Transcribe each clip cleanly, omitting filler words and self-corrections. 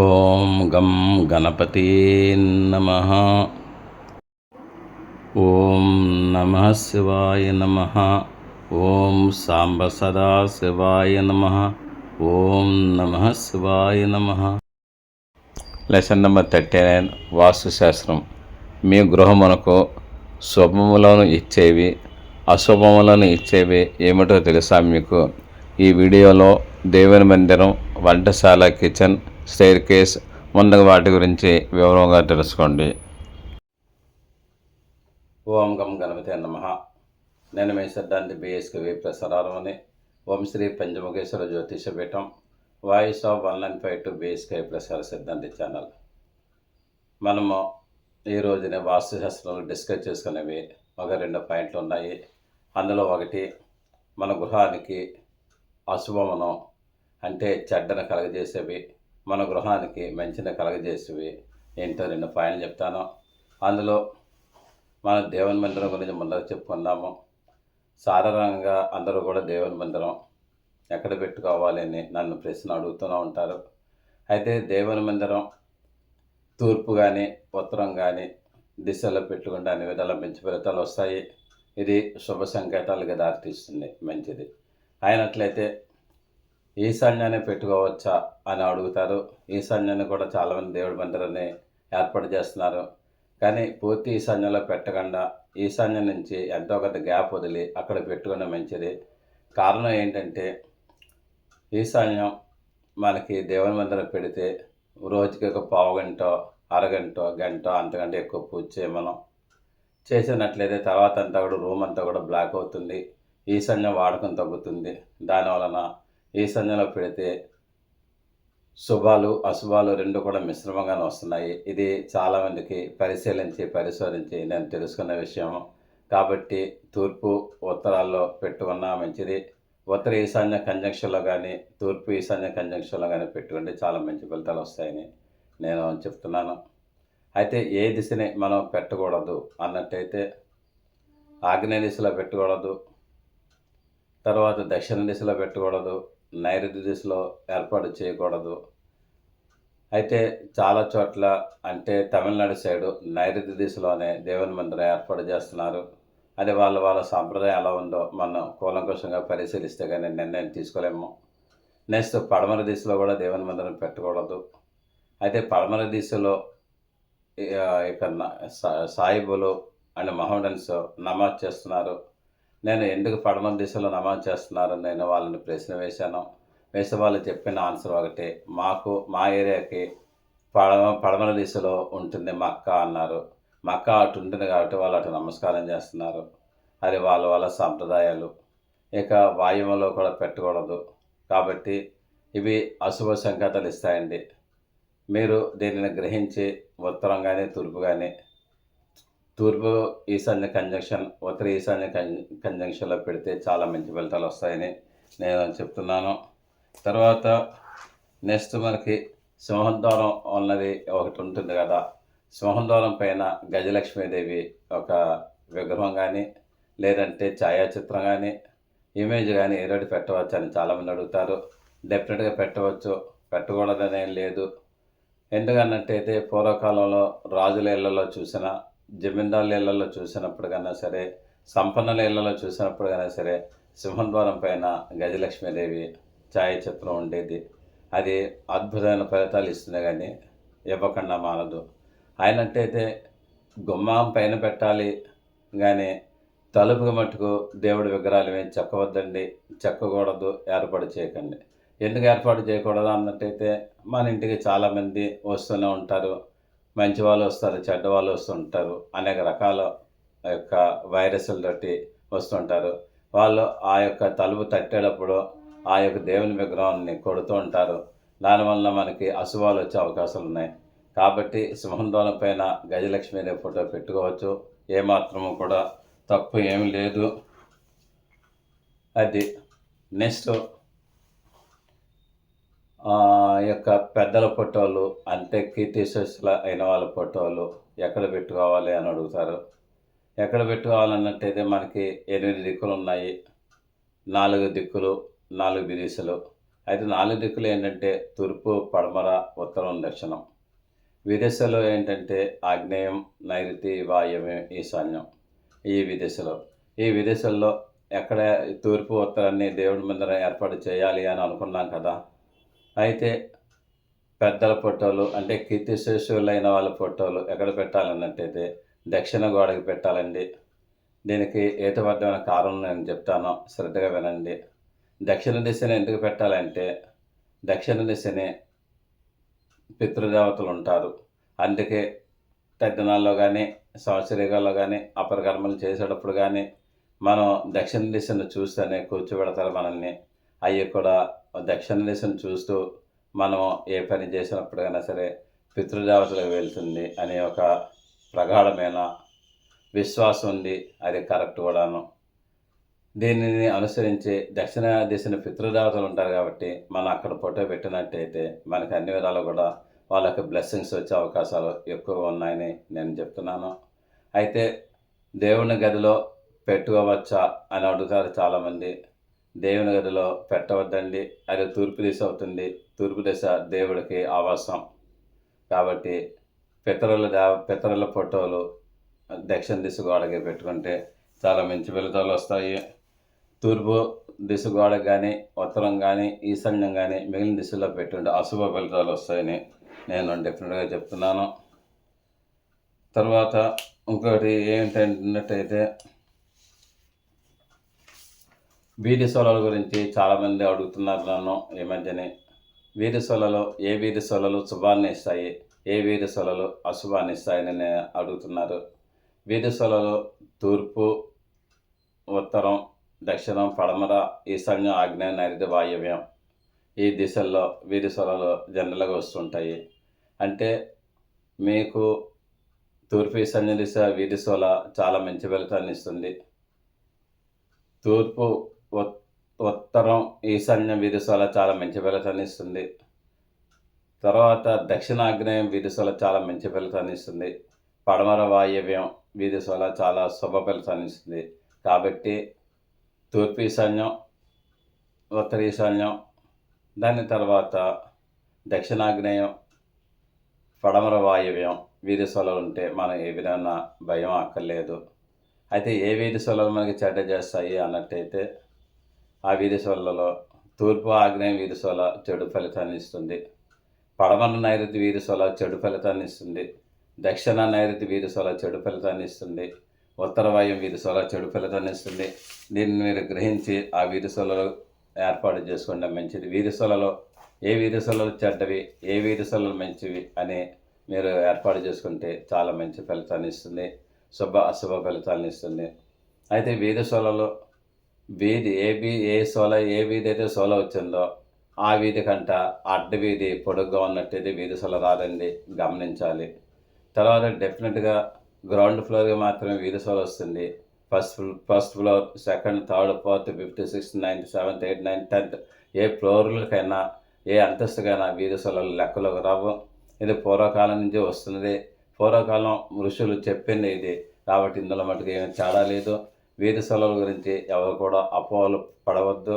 ఓం గం గణపతే నమః. ఓం నమః శివాయ నమః. ఓం సాంబ సదా శివాయ నమః. ఓం నమః శివాయ నమః. లెసన్ నెంబర్ 39, వాస్తుశాస్త్రం. మీ గృహమునకు శుభములను ఇచ్చేవి, అశుభములను ఇచ్చేవి ఏమిటో తెలుసా మీకు? ఈ వీడియోలో దేవుని మందిరం, వంటశాల, కిచెన్, స్టైర్ కేస్ మొదలగు వాటి గురించి వివరంగా తెలుసుకోండి. ఓం గం గణపతే నమః. నేను మీ సిద్ధాంతి బిఎస్కే ప్రసారాలని Om Shri Panchamukheshwara Jyotishapeetham, voice of 1952 BSK ప్రసార సిద్ధాంతి ఛానల్. మనము ఈ రోజునే వాస్తుశాస్త్రంలో డిస్కస్ చేసుకునేవి ఒక 2 పాయింట్లు ఉన్నాయి. అందులో ఒకటి, మన గృహానికి అశుభమును అంటే చెడ్డను కలగజేసేవి, మన గృహానికి మంచిని కలగజేసేవి ఏంటో 2 పాయింట్లు చెప్తాను. అందులో మన దేవుని మందిరం గురించి ముందర చెప్పుకున్నాము. సాధారణంగా అందరూ కూడా దేవుని మందిరం ఎక్కడ పెట్టుకోవాలి అని నన్ను ప్రశ్న అడుగుతూనే ఉంటారు. అయితే దేవుని మందిరం తూర్పు కానీ ఉత్తరం కానీ దిశలో పెట్టుకుంటే అన్ని విధాల మంచి ఫలితాలు వస్తాయి. ఇది శుభ సంకేతాలుగా దారితీస్తుంది, మంచిది. అయినట్లయితే ఈశాన్యాన్ని పెట్టుకోవచ్చా అని అడుగుతారు. ఈశాన్యాన్ని కూడా చాలామంది దేవుడి మందిరాన్ని ఏర్పాటు చేస్తున్నారు. కానీ పూర్తి ఈశాన్యంలో పెట్టకుండా ఈశాన్యం నుంచి ఎంతో కొంత గ్యాప్ వదిలి అక్కడ పెట్టుకునే మంచిది. కారణం ఏంటంటే, ఈశాన్యం మనకి దేవుని మందిరం పెడితే రోజుకి ఒక పావు గంట, అరగంట, గంట అంతకంటే ఎక్కువ పూజ చేయమనం చేసినట్లయితే తర్వాత అంతా కూడా రూమ్ అంతా కూడా బ్లాక్ అవుతుంది, ఈశాన్యం వాడకం తగ్గుతుంది. దానివలన ఈశాన్యంలో పెడితే శుభాలు అశుభాలు రెండు కూడా మిశ్రమంగానే వస్తున్నాయి. ఇది చాలామందికి పరిశోధించి నేను తెలుసుకున్న విషయం. కాబట్టి తూర్పు ఉత్తరాల్లో పెట్టుకున్నా మంచిది. ఉత్తర ఈశాన్య కంజంక్షన్లో కానీ తూర్పు ఈశాన్య కంజంక్షన్లో కానీ పెట్టుకుంటే చాలా మంచి ఫలితాలు వస్తాయని నేను చెప్తున్నాను. అయితే ఏ దిశని మనం పెట్టకూడదు అన్నట్టయితే, ఆగ్నేయ దిశలో పెట్టకూడదు, తర్వాత దక్షిణ దిశలో పెట్టకూడదు, నైరుతి దిశలో ఏర్పాటు చేయకూడదు. అయితే చాలా చోట్ల అంటే తమిళనాడు సైడు నైరుతి దిశలోనే దేవుని మందిరం ఏర్పాటు చేస్తున్నారు. అది వాళ్ళ సాంప్రదాయం ఎలా ఉందో మనం కూలంకషంగా పరిశీలిస్తే కానీ నిర్ణయం తీసుకోలేము. నెక్స్ట్ పడమర దిశలో కూడా దేవుని మందిరం పెట్టకూడదు. అయితే పడమర దిశలో ఇక సాయిబులు అండ్ మహమ్మడన్స్ నమాజ్ చేస్తున్నారు. నేను ఎందుకు పడమర దిశలో నమాజ్ చేస్తున్నారని నేను వాళ్ళని ప్రశ్న వేశాను. వేసే వాళ్ళు చెప్పిన ఆన్సర్ ఒకటే, మా ఏరియాకి పడమర దిశలో ఉంటుంది మక్కా అన్నారు. మక్కా అటు ఉంటుంది కాబట్టి వాళ్ళు అటు నమస్కారం చేస్తున్నారు. అది వాళ్ళ సాంప్రదాయాలు. ఇక వాయువులో కూడా పెట్టకూడదు. కాబట్టి ఇవి అశుభ సంకేతాలు ఇస్తాయండి. మీరు దీనిని గ్రహించి ఉత్తరం కానీ తూర్పు కానీ, తూర్పు ఈశాన్య కంజంక్షన్ ఉత్తర ఈశాన్య కంజంక్షన్లో పెడితే చాలా మంచి ఫలితాలు వస్తాయని నేను చెప్తున్నాను. తర్వాత నెక్స్ట్ మనకి సింహద్వారం ఉన్నది ఒకటి ఉంటుంది కదా. సింహద్వారం పైన గజలక్ష్మీదేవి ఒక విగ్రహం కానీ లేదంటే ఛాయాచిత్రం కానీ ఇమేజ్ కానీ ఏదోటి పెట్టవచ్చు అని చాలామంది అడుగుతారు. డెఫినెట్గా పెట్టవచ్చు, పెట్టకూడదనేం లేదు. ఎందుకన్నట్టయితే పూర్వకాలంలో రాజుల ఇళ్లలో చూసిన, జమీందారుల ఇళ్లలో చూసినప్పుడు కన్నా సరే, సంపన్నుల ఇళ్లలో చూసినప్పుడు కన్నా సరే సింహద్వారం పైన గజలక్ష్మీదేవి ఛాయాచిత్రం ఉండేది. అది అద్భుతమైన ఫలితాలు ఇస్తుంది కానీ ఇవ్వకుండా మానదు. అయినట్టయితే గుమ్మం పైన పెట్టాలి కానీ తలుపుకి మట్టుకు దేవుడి విగ్రహాలు ఏం చెక్కవద్దండి, చెక్కకూడదు, ఏర్పాటు చేయకండి. ఎందుకు ఏర్పాటు చేయకూడదు అన్నట్టయితే, మన ఇంటికి చాలామంది వస్తూనే ఉంటారు. మంచి వాళ్ళు వస్తారు, చెడ్డ వాళ్ళు వస్తుంటారు, అనేక రకాల యొక్క వైరస్లతోటి వస్తుంటారు. వాళ్ళు ఆ యొక్క తలుపు తట్టేటప్పుడు ఆ యొక్క దేవుని విగ్రహాన్ని కొడుతూ ఉంటారు. దానివల్ల మనకి అశుభాలు వచ్చే అవకాశాలు ఉన్నాయి. కాబట్టి సింహద్వారం పైన గజలక్ష్మీదేవి ఫోటో పెట్టుకోవచ్చు, ఏమాత్రము కూడా తప్పు ఏమి లేదు. అది నెక్స్ట్ యొక్క పెద్దల ఫోటోలు అంటే కీర్తిశేషుల అయిన వాళ్ళ ఫోటోలు ఎక్కడ పెట్టుకోవాలి అని అడుగుతారు. ఎక్కడ పెట్టుకోవాలన్నట్టయితే మనకి 8 దిక్కులు ఉన్నాయి, 4 దిక్కులు, 4 దిశలు. అయితే 4 దిక్కులు ఏంటంటే తూర్పు, పడమర, ఉత్తర ఉత్తరం, దక్షిణం. విదిశలో ఏంటంటే ఆగ్నేయం, నైరుతి, వాయవ్యం, ఈశాన్యం. ఈ విదిశల్లో ఎక్కడ తూర్పు, ఉత్తరాన్ని దేవుడి ముందర ఏర్పాటు చేయాలి అని అనుకున్నాం కదా. అయితే పెద్దల ఫోటోలు అంటే కీర్తిశేషులైన వాళ్ళ ఫోటోలు ఎక్కడ పెట్టాలన్నట్టయితే దక్షిణ గోడకి పెట్టాలండి. దీనికి హేతుబద్ధమైన కారణం నేను చెప్తాను, శ్రద్ధగా వినండి. దక్షిణ దిశని ఎందుకు పెట్టాలంటే దక్షిణ దిశని పితృదేవతలు ఉంటారు. అందుకే తద్దినాల్లో కానీ, సంవత్సరికాల్లో కానీ, అపరకర్మలు చేసేటప్పుడు కానీ మనం దక్షిణ దిశను చూస్తేనే కూర్చోబెడతారు మనల్ని. అవి కూడా దక్షిణ దిశను చూస్తూ మనం ఏ పని చేసినప్పుడైనా సరే పితృదేవతలకు వెళ్తుంది అనే ఒక ప్రగాఢమైన విశ్వాసం ఉంది. అది కరెక్ట్ కూడాను. దీనిని అనుసరించి దక్షిణ దిశను పితృదేవతలు ఉంటారు కాబట్టి మనం అక్కడ ఫోటో పెట్టినట్టయితే మనకి అన్ని విధాలు కూడా వాళ్ళకి బ్లెస్సింగ్స్ వచ్చే అవకాశాలు ఎక్కువ ఉన్నాయని నేను చెప్తున్నాను. అయితే దేవుని గదిలో పెట్టుకోవచ్చా అని అడుగుతారు చాలామంది. దేవుని గదిలో పెట్టవద్దండి, అది తూర్పు దిశ అవుతుంది. తూర్పు దిశ దేవుడికి ఆవాసం కాబట్టి పితరుల ఫోటోలు దక్షిణ దిశ గోడకి పెట్టుకుంటే చాలా మంచి ఫలితాలు వస్తాయి. తూర్పు దిశ గోడకు కానీ, ఉత్తరం కానీ, ఈశాన్యం కానీ మిగిలిన దిశలో పెట్టుంటే అశుభ ఫలితాలు వస్తాయని నేను డెఫినెట్గా చెప్తున్నాను. తర్వాత ఇంకోటి ఏంటంటే వీధి సోలల గురించి చాలామంది అడుగుతున్నారు నన్ను ఈ మధ్యనే. వీధి సోలలు ఏ వీధి సోలలు శుభాన్ని ఇస్తాయి, ఏ వీధి సోలలు అశుభాన్ని ఇస్తాయని అడుగుతున్నారు. వీధి సోలలు తూర్పు, ఉత్తరం, దక్షిణం, పడమర, ఈశాన్యం, ఆగ్నేయం, నైరుతి, వాయవ్యం ఈ దిశల్లో వీధి సోలలు జనరల్గా వస్తుంటాయి. అంటే మీకు తూర్పు ఈశాన్య దిశ వీధి సోల చాలా మంచి ఫలితాన్ని ఇస్తుంది. తూర్పు, ఉత్తరం, ఈశాన్యం వీధి సోల చాలా మంచి ఫలితాన్ని ఇస్తుంది. తర్వాత దక్షిణాగ్నేయం వీధి సోల చాలా మంచి ఫలితాన్ని ఇస్తుంది. పడమర వాయవ్యం వీధి సోల చాలా శుభ ఫలితాన్ని ఇస్తుంది. కాబట్టి తూర్పు ఈశాన్యం, ఉత్తర ఈశాన్యం, దాని తర్వాత దక్షిణాగ్నేయం, పడమర వాయవ్యం వీధి సోలలు ఉంటే మనం ఏ విధంగా భయం అక్కర్లేదు. అయితే ఏ వీధి సోలలు మనకి చెడ్డ చేస్తాయి అన్నట్టయితే ఆ వీధి సోలలో తూర్పు ఆగ్నేయం వీధి సోల చెడు ఫలితాన్ని ఇస్తుంది. పడమర నైరుతి వీధి సోల చెడు ఫలితాన్ని ఇస్తుంది. దక్షిణ నైరుతి వీధి సోల చెడు ఫలితాన్ని ఇస్తుంది. ఉత్తర వాయువ్యం వీధి సోల చెడు ఫలితాన్ని ఇస్తుంది. దీన్ని మీరు గ్రహించి ఆ వీధి సోలలు ఏర్పాటు చేసుకోండి మంచిది. వీధి సోలలో ఏ వీధి సోలలు చెడ్డవి, ఏ వీధి సోలలు మంచివి అని మీరు ఏర్పాటు చేసుకుంటే చాలా మంచి ఫలితాన్ని ఇస్తుంది, అశుభ ఫలితాన్ని ఇస్తుంది. అయితే వీధి సోలలో ఏ సోల ఏ వీధి అయితే సోల వచ్చిందో ఆ వీధి కంట అడ్డ వీధి పొడుగ్గా ఉన్నట్టయితే వీధి సోల రాదండి, గమనించాలి. తర్వాత డెఫినెట్గా గ్రౌండ్ ఫ్లోర్కి మాత్రమే వీధి సోల వస్తుంది. First floor, second, third, fourth, fifth, sixth, ninth, seventh, eighth, ninth, 10th ఏ ఫ్లోర్లకైనా ఏ అంతస్తుకైనా వీధి సోలలు లెక్కలోకి రావు. ఇది పూర్వకాలం నుంచి వస్తున్నది. పూర్వకాలం ఋషులు చెప్పింది ఇది కాబట్టి ఇందులో మటుకు ఏమి తేడా లేదు. వీధి సోలల గురించి ఎవరు కూడా అపోహలు పడవద్దు.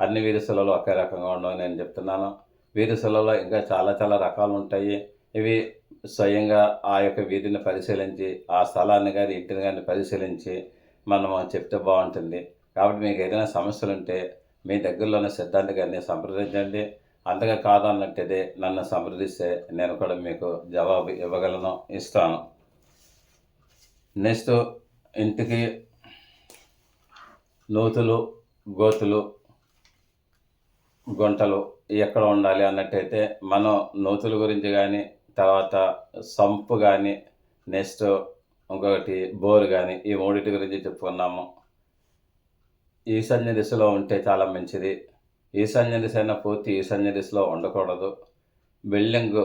అన్ని వీధి సోలలు ఒకే రకంగా ఉండవు నేను చెప్తున్నాను. వీధి సోలలో ఇంకా చాలా రకాలు ఉంటాయి. ఇవి స్వయంగా ఆ యొక్క వీధిని పరిశీలించి, ఆ స్థలాన్ని కానీ ఇంటిని కానీ పరిశీలించి మనం చెప్తే బాగుంటుంది. కాబట్టి మీకు ఏదైనా సమస్యలు ఉంటే మీ దగ్గరలోనే సిద్ధాంతి గారిని సంప్రదించండి. అంతగా కాదన్నట్టయితే నన్ను సంప్రదిస్తే నేను కూడా మీకు జవాబు ఇవ్వగలను, ఇస్తాను. నెక్స్ట్ ఇంటికి నూతులు, గోతులు, గుంటలు ఎక్కడ ఉండాలి అన్నట్టయితే మనం నూతుల గురించి కానీ, తర్వాత సంపు కానీ, నెక్స్ట్ ఇంకొకటి బోరు కానీ ఈ మూడింటి గురించి చెప్పుకున్నాము. ఈశాన్య దిశలో ఉంటే చాలా మంచిది. ఈశాన్య దిశ అయినా పూర్తి ఈశాన్య దిశలో ఉండకూడదు. బిల్డింగ్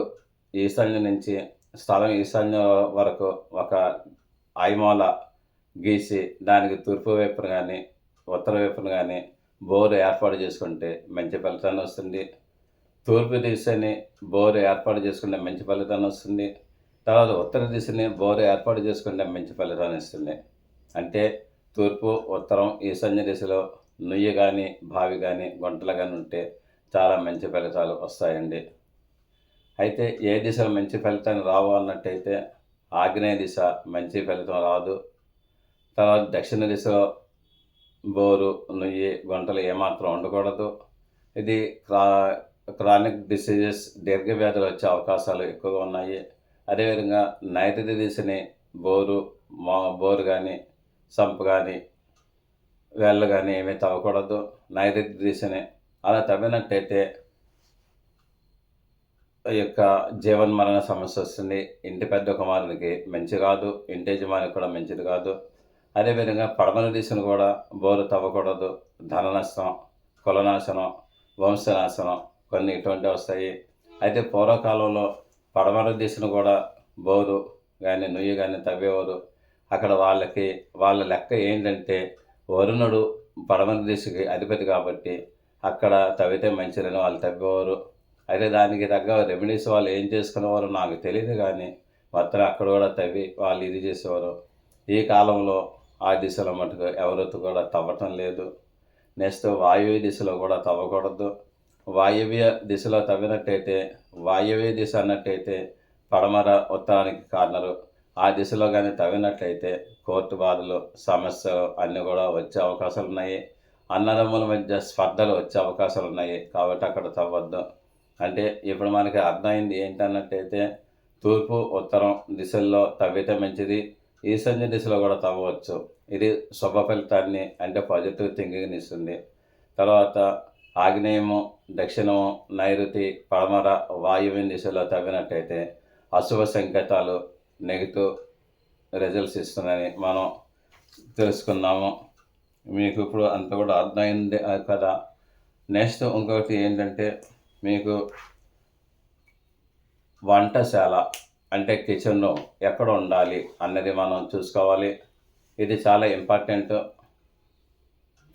ఈశాన్య నుంచి స్థలం ఈశాన్య వరకు ఒక ఐమూల గీసి దానికి తూర్పు వైపున కానీ, ఉత్తర వైపున కానీ బోరు ఏర్పాటు చేసుకుంటే మంచి ఫలితాన్ని వస్తుంది. తూర్పు దిశని బోరు ఏర్పాటు చేసుకుంటే మంచి ఫలితాన్ని వస్తుంది. తర్వాత ఉత్తర దిశని బోరు ఏర్పాటు చేసుకుంటే మంచి ఫలితాన్ని ఇస్తుంది. అంటే తూర్పు, ఉత్తరం, ఈశాన్య దిశలో నుయ్యి కానీ, బావి కానీ, గుంటలు కానీ ఉంటే చాలా మంచి ఫలితాలు వస్తాయండి. అయితే ఏ దిశలో మంచి ఫలితాన్ని రావు అన్నట్టయితే ఆగ్నేయ దిశ మంచి ఫలితం రాదు. తర్వాత దక్షిణ దిశలో బోరు, నుయ్యి, గుంటలు ఏమాత్రం ఉండకూడదు. ఇది క్రానిక్ డిసీజెస్, దీర్ఘవ్యాధులు వచ్చే అవకాశాలు ఎక్కువగా ఉన్నాయి. అదేవిధంగా నైరుతి దిశని బోరు కానీ, సంపు కానీ, వేళ్ళు కానీ ఏమీ తవ్వకూడదు. నైరుతి దిశని అలా తవ్వినట్టయితే ఈ యొక్క జీవన్మరణ సమస్య వస్తుంది. ఇంటి పెద్ద కుమారునికి మంచి కాదు, ఇంటి యజమానికి కూడా మంచిది కాదు. అదేవిధంగా పడమర దిశను కూడా బోరు తవ్వకూడదు. ధన నష్టం, కులనాశనం, వంశనాశనం కొన్ని ఇటువంటివి వస్తాయి. అయితే పూర్వకాలంలో పడమర దిశను కూడా బోరు కానీ, నుయ్యి కానీ తవ్వేవారు. అక్కడ వాళ్ళ లెక్క ఏంటంటే వరుణుడు పడమర దిశకి అధిపతి కాబట్టి అక్కడ తవ్వితే మంచిదని వాళ్ళు తవ్వేవారు. అయితే దానికి తగ్గ రెమెడీస్ వాళ్ళు ఏం చేసుకునేవారు నాకు తెలియదు, కానీ మొత్తం అక్కడ కూడా తవ్వి వాళ్ళు ఇది చేసేవారు. ఈ కాలంలో ఆ దిశలో మటుకు ఎవరితో కూడా తవ్వటం లేదు. నెక్స్ట్ వాయువ్య దిశలో కూడా తవ్వకూడదు. వాయువ్య దిశలో తవ్వినట్టయితే, వాయువ్య దిశ అన్నట్టయితే పడమర ఉత్తరానికి కార్నరు, ఆ దిశలో కానీ తవ్వినట్లయితే కోర్టు బాధలు, సమస్యలు అన్నీ కూడా వచ్చే అవకాశాలు ఉన్నాయి. అన్నదమ్ముల మధ్య స్పర్ధలు వచ్చే అవకాశాలు ఉన్నాయి. కాబట్టి అక్కడ తవ్వద్దు. అంటే ఇప్పుడు మనకి అర్థమైంది ఏంటన్నట్టయితే తూర్పు, ఉత్తరం దిశల్లో తవ్వితే మంచిది. ఈశాన్య దిశలో కూడా తవ్వవచ్చు. ఇది శుభ ఫలితాన్ని, అంటే పాజిటివ్ థింకింగ్ని ఇస్తుంది. తర్వాత ఆగ్నేయము, దక్షిణము, నైరుతి, పడమర, వాయువ్య దిశలో తవ్వినట్టయితే అశుభ సంకేతాలు, నెగిటివ్ రిజల్ట్స్ ఇస్తుందని మనం తెలుసుకున్నాము. మీకు ఇప్పుడు అంత కూడా అర్థమైంది కదా. నెక్స్ట్ ఇంకొకటి ఏంటంటే, మీకు వంటశాల అంటే కిచెన్ ఎక్కడ ఉండాలి అన్నది మనం చూసుకోవాలి. ఇది చాలా ఇంపార్టెంట్.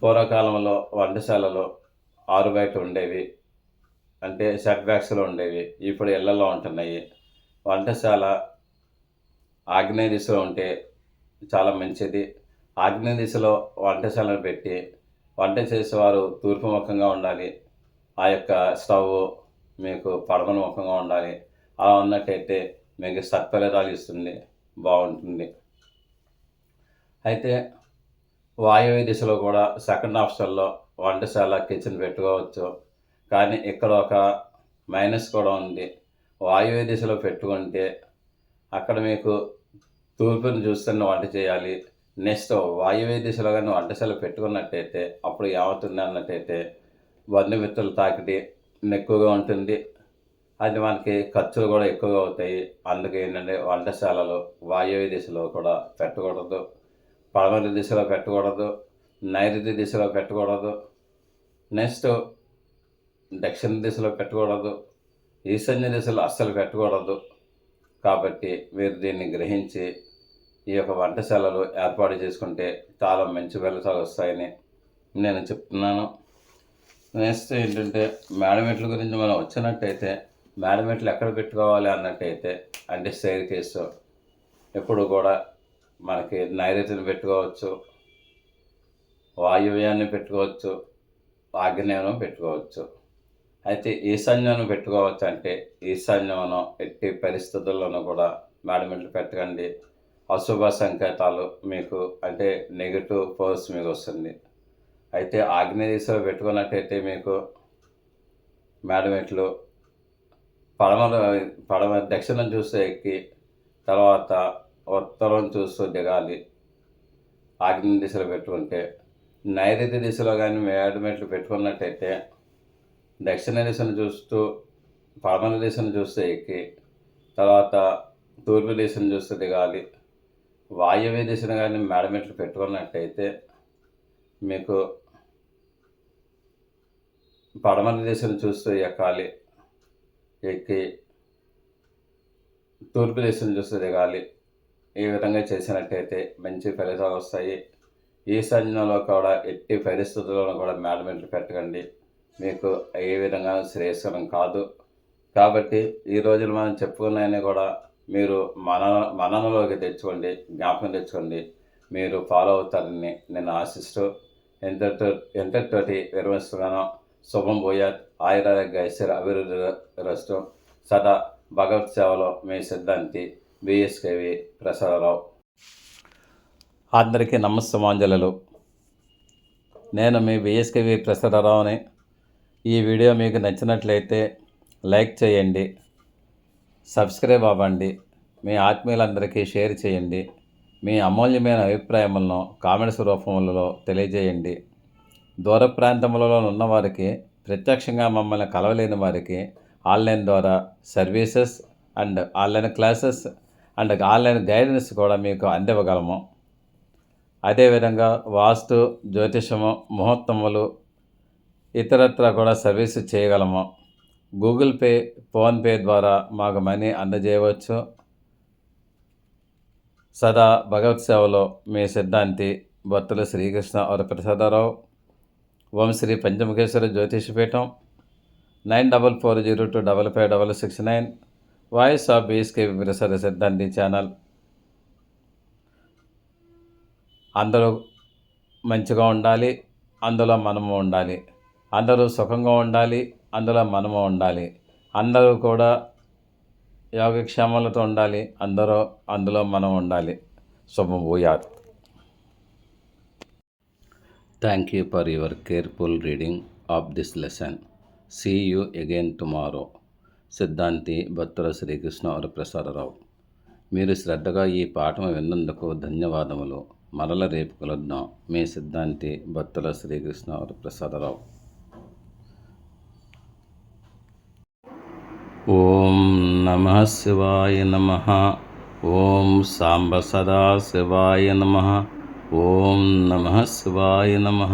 పూర్వకాలంలో వంటశాలలో ఆరు బయట ఉండేవి, అంటే సెట్ బ్యాక్స్లో ఉండేవి. ఇప్పుడు ఇళ్లలో ఉంటున్నాయి. వంటశాల ఆగ్నేయ దిశలో ఉంటే చాలా మంచిది. ఆగ్నేయ దిశలో వంటశాలను పెట్టి వంట చేసేవారు తూర్పు ముఖంగా ఉండాలి. ఆ యొక్క స్టవ్ మీకు పడమర ముఖంగా ఉండాలి. అలా ఉన్నట్టయితే మీకు సత్ఫలితాలు ఇస్తుంది, బాగుంటుంది. అయితే వాయువ్య దిశలో కూడా సెకండ్ ఆప్షన్లో వంటశాల, కిచెన్ పెట్టుకోవచ్చు. కానీ ఇక్కడ ఒక మైనస్ కూడా ఉంది. వాయువ్య దిశలో పెట్టుకుంటే అక్కడ మీకు తూర్పుని చూస్తున్న వంట చేయాలి. నెక్స్ట్ వాయువ్య దిశలో కానీ వంటశాల పెట్టుకున్నట్టయితే అప్పుడు ఏమవుతుంది అన్నట్టయితే బంధుమిత్రుల తాకిడి ఎక్కువగా ఉంటుంది. అది మనకి ఖర్చులు కూడా ఎక్కువగా అవుతాయి. అందుకే ఏంటంటే వంటశాలలో వాయువ్య దిశలో కూడా పెట్టకూడదు, పడమర దిశలో పెట్టకూడదు, నైరుతి దిశలో పెట్టకూడదు, నెక్స్ట్ దక్షిణ దిశలో పెట్టకూడదు, ఈశాన్య దిశలో అస్సలు పెట్టకూడదు. కాబట్టి మీరు దీన్ని గ్రహించి ఈ యొక్క వంటశాలలు ఏర్పాటు చేసుకుంటే చాలా మంచి ఫలితాలు వస్తాయని నేను చెప్తున్నాను. నెక్స్ట్ ఏంటంటే మేడమెట్ల గురించి మనం వచ్చినట్టయితే, మేడమెట్లు ఎక్కడ పెట్టుకోవాలి అన్నట్టయితే, అంటే స్టైర్ కేసు ఎప్పుడు కూడా మనకి నైరుతిని పెట్టుకోవచ్చు, వాయువ్యాన్ని పెట్టుకోవచ్చు, ఆగ్నేయం పెట్టుకోవచ్చు. అయితే ఈశాన్యం పెట్టుకోవచ్చు. అంటే ఈశాన్యం ఎట్టి పరిస్థితుల్లోనూ కూడా మేడమెట్లు పెట్టకండి. అశుభ సంకేతాలు మీకు, అంటే నెగిటివ్ ఫోర్స్ మీకు వస్తుంది. అయితే ఆగ్నేయ దిశలో పెట్టుకున్నట్టయితే మీకు మేడమెట్లు పడమర దక్షిణం చూస్తూ ఎక్కి తర్వాత ఉత్తరం చూస్తూ దిగాలి. ఆగ్నేయ దిశలో పెట్టుకుంటే, నైరుతి దిశలో కానీ మేడమెట్లు పెట్టుకున్నట్టయితే దక్షిణ దిశను చూస్తూ, పడమర దిశను చూస్తూ ఎక్కి తర్వాత తూర్పు దిశను చూస్తూ దిగాలి. వాయువ్య దిశను కానీ మేడమెట్లు పెట్టుకున్నట్టయితే మీకు పడమర దిశను చూస్తూ ఎక్కాలి, ఎక్కి తూర్పు దిశను చూస్తూ దిగాలి. ఈ విధంగా చేసినట్టయితే మంచి ఫలితాలు వస్తాయి. ఈశాన్యంలో కూడా ఎట్టి పరిస్థితుల్లోనూ కూడా మేడమెట్లు పెట్టకండి, మీకు ఏ విధంగా శ్రేయస్కరం కాదు. కాబట్టి ఈ రోజులు మనం చెప్పుకున్నాయని కూడా మీరు మననలోకి తెచ్చుకోండి, జ్ఞాపకం తెచ్చుకోండి. మీరు ఫాలో అవుతారని నేను ఆశిస్తూ ఎంతటితోటి విరమిస్తున్నాను. శుభం భూయాత్. ఆయురారోగ్య ఐశ్వర్య అభివృద్ధి రస్తు. సదా భగవత్ సేవలో మీ సిద్ధాంతి బిఎస్కేవి ప్రసాదరావు. అందరికీ నమస్సమాంజలు. నేను మీ బిఎస్కేవి ప్రసాదరావుని. ఈ వీడియో మీకు నచ్చినట్లయితే లైక్ చేయండి, సబ్స్క్రైబ్ అవ్వండి, మీ ఆత్మీయులందరికీ షేర్ చేయండి. మీ అమూల్యమైన అభిప్రాయములను కామెంట్స్ రూపంలో తెలియజేయండి. దూర ప్రాంతములలో ఉన్నవారికి, ప్రత్యక్షంగా మమ్మల్ని కలవలేని వారికి ఆన్లైన్ ద్వారా services and online classes and online guidance కూడా మీకు అందివ్వగలము. అదేవిధంగా వాస్తు, జ్యోతిషము, ముహూర్తములు ఇతరత్ర కూడా సర్వీసు చేయగలము. గూగుల్ పే, ఫోన్పే ద్వారా మాకు మనీ అందజేయవచ్చు. సదా భగవత్ సేవలో మీ సిద్ధాంతి భర్తలు శ్రీకృష్ణ వరప్రసాదరావు. ఓం Shri Panchamukheshwara జ్యోతిషపీఠం, 9440255669. Voice of BSKV ప్రసాద సిద్ధాంతి ఛానల్. అందరూ మంచిగా ఉండాలి, అందులో మనము ఉండాలి. అందరూ సుఖంగా ఉండాలి, అందులో మనము ఉండాలి. అందరూ కూడా యోగక్షేమాలతో ఉండాలి, అందులో మనం ఉండాలి. శుభం భూయాత్. Thank you for your careful reading of this lesson. See you again tomorrow. Siddhanti Bhartala Srikrishna Varaprasad Rao. మీరు శ్రద్ధగా ఈ పాఠం విన్నందుకు ధన్యవాదములు. మరల రేపు కలుద్దాం. మీ సిద్ధాంతి భర్తల శ్రీకృష్ణ వరప్రసాదరావు. ఓం నమః శివాయ నమః. ఓం సాంబ సదా శివాయ నమః. ఓం నమః శివాయ నమః.